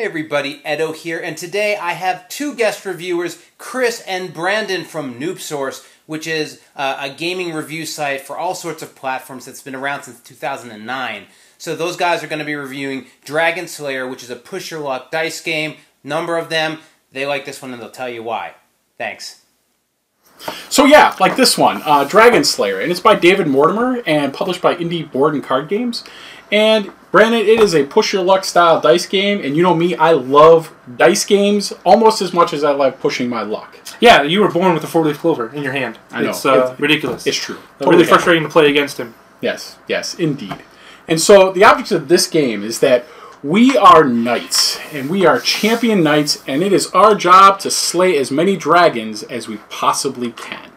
Hey everybody, Edo here, and today I have two guest reviewers, Chris and Brandon from Noobsource, which is a gaming review site for all sorts of platforms that's been around since 2009. So those guys are going to be reviewing Dragon Slayer, which is a push your luck dice game. Number of them. They like this one and they'll tell you why. Thanks. So yeah, like this one, Dragon Slayer, and it's by David Mortimer and published by Indie Board and Card Games. And Brandon, it is a push your luck style dice game, and you know me, I love dice games almost as much as I like pushing my luck. Yeah, you were born with a four-leaf clover in your hand. I know. It's ridiculous. It's true. Totally really frustrating to play against him. Yes, yes, indeed. And so the object of this game is that we are knights, and we are champion knights, and it is our job to slay as many dragons as we possibly can.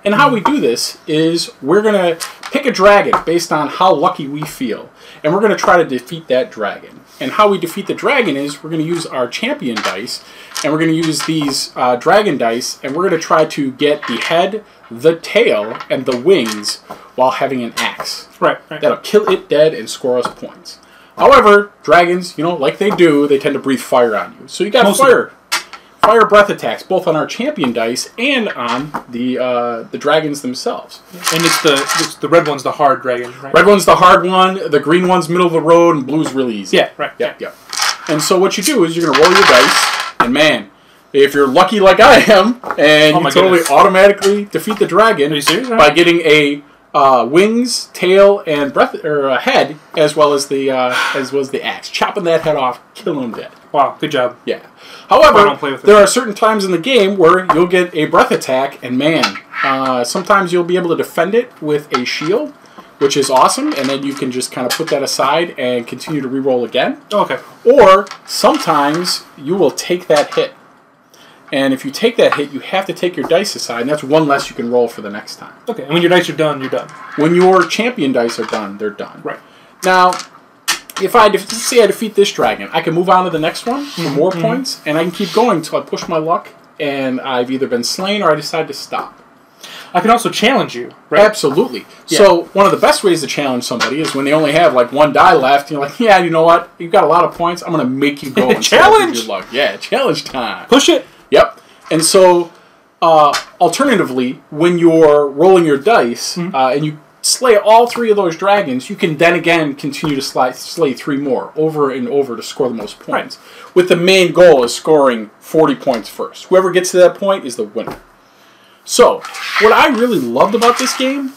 And how we do this is we're going to pick a dragon based on how lucky we feel, and we're going to try to defeat that dragon. And how we defeat the dragon is we're going to use our champion dice, and we're going to use these dragon dice, and we're going to try to get the head, the tail, and the wings while having an axe. Right. That'll kill it dead and score us points. However, dragons, you know, like they do, they tend to breathe fire on you. So you got fire breath attacks, both on our champion dice and on the dragons themselves. And it's the red one's the hard dragon, right? Red one's the hard one, the green one's middle of the road, and blue's really easy. Yeah, right. Yeah. And so what you do is you're going to roll your dice, and man, if you're lucky like I am, and you totally automatically defeat the dragon by getting a wings, tail, and head, as well as the axe, chopping that head off, killing them dead. Wow, good job. Yeah. However, there are certain times in the game where you'll get a breath attack, and man, sometimes you'll be able to defend it with a shield, which is awesome, and then you can just kind of put that aside and continue to reroll again. Okay. Or sometimes you will take that hit. And if you take that hit, you have to take your dice aside, and that's one less you can roll for the next time. Okay, and when your dice are done, you're done. When your champion dice are done, they're done. Right. Now, if let's say I defeat this dragon, I can move on to the next one for more points, and I can keep going until I push my luck, and I've either been slain or I decide to stop. I can also challenge you, right? Absolutely. Yeah. So one of the best ways to challenge somebody is when they only have like one die left, and you're like, yeah, you know what? You've got a lot of points. I'm going to make you go and challenge your luck. Yeah, challenge time. Push it. Yep. And so, alternatively, when you're rolling your dice and you slay all three of those dragons, you can then again continue to slay three more over and over to score the most points. Right. With the main goal is scoring 40 points first. Whoever gets to that point is the winner. So, what I really loved about this game,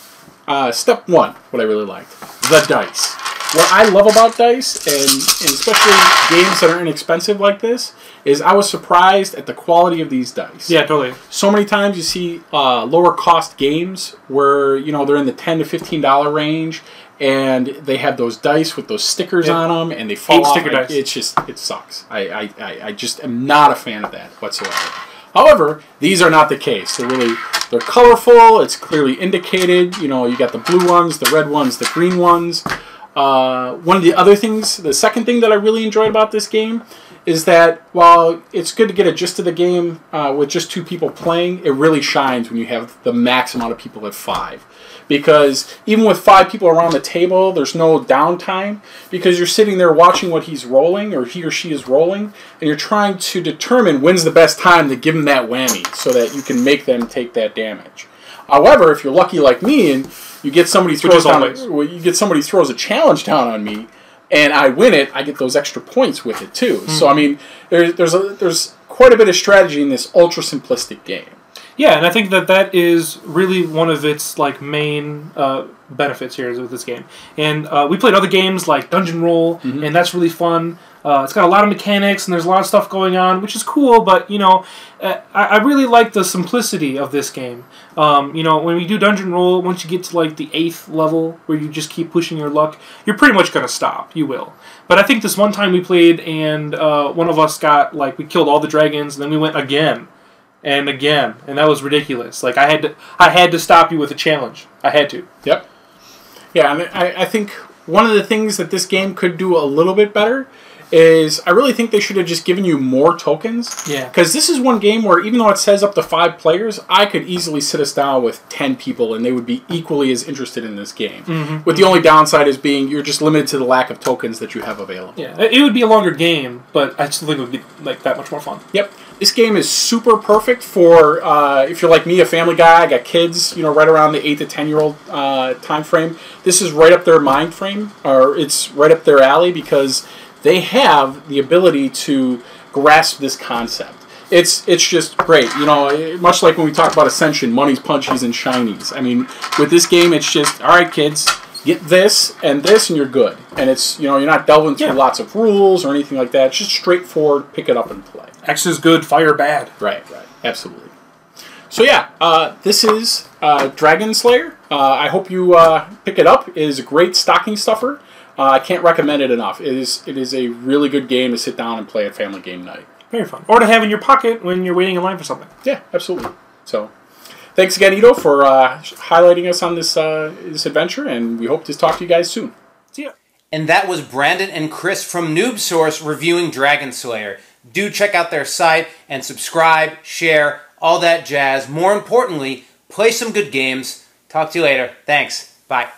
step one, what I really liked, the dice. What I love about dice, and especially games that are inexpensive like this, is I was surprised at the quality of these dice. Yeah, totally. So many times you see lower cost games where, you know, they're in the $10 to $15 range, and they have those dice with those stickers on them, and they fall off. Dice. It's just, it sucks. I just am not a fan of that whatsoever. However, these are not the case. They're colorful. It's clearly indicated. You know, you got the blue ones, the red ones, the green ones. One of the other things, the second thing that I really enjoyed about this game is that while it's good to get a gist of the game with just two people playing, it really shines when you have the max amount of people at 5. Because even with 5 people around the table, there's no downtime because you're sitting there watching what he's rolling or he or she is rolling, and you're trying to determine when's the best time to give them that whammy so that you can make them take that damage. However, if you're lucky like me and you get somebody throws a challenge down on me, and I win it, I get those extra points with it too. So I mean, there's quite a bit of strategy in this ultra simplistic game. Yeah, and I think that is really one of its like main benefits here with this game. And we played other games like Dungeon Roll, and that's really fun. It's got a lot of mechanics, and there's a lot of stuff going on, which is cool, but, you know, I really like the simplicity of this game. You know, when we do Dungeon Roll, once you get to, like, the 8th level, where you just keep pushing your luck, you're pretty much going to stop. You will. But I think this one time we played, and one of us got, like, we killed all the dragons, and then we went again, and again, and that was ridiculous. Like, I had to stop you with a challenge. I had to. Yep. Yeah, and I think one of the things that this game could do a little bit better is I really think they should have just given you more tokens. Yeah. Because this is one game where even though it says up to 5 players, I could easily sit us down with 10 people and they would be equally as interested in this game. With the only downside is being you're just limited to the lack of tokens that you have available. Yeah, it would be a longer game, but I still think it would be like that much more fun. Yep. This game is super perfect for if you're like me, a family guy. I got kids, right around the 8 to 10-year-old time frame. This is right up their mind frame, or it's right up their alley because they have the ability to grasp this concept. It's just great. Much like when we talk about Ascension, monies, punchies, and shinies. I mean, with this game, it's just, all right, kids, get this, and you're good. And it's, you're not delving through lots of rules or anything like that. It's just straightforward, pick it up and play. X is good, fire bad. Right, absolutely. So yeah, this is Dragon Slayer. I hope you pick it up. It is a great stocking stuffer. I can't recommend it enough. It is a really good game to sit down and play at family game night. Very fun. Or to have in your pocket when you're waiting in line for something. Yeah, absolutely. So, thanks again, Ito, for highlighting us on this adventure, and we hope to talk to you guys soon. See ya. And that was Brandon and Chris from Noobsource reviewing Dragon Slayer. Do check out their site and subscribe, share, all that jazz. More importantly, play some good games. Talk to you later. Thanks. Bye.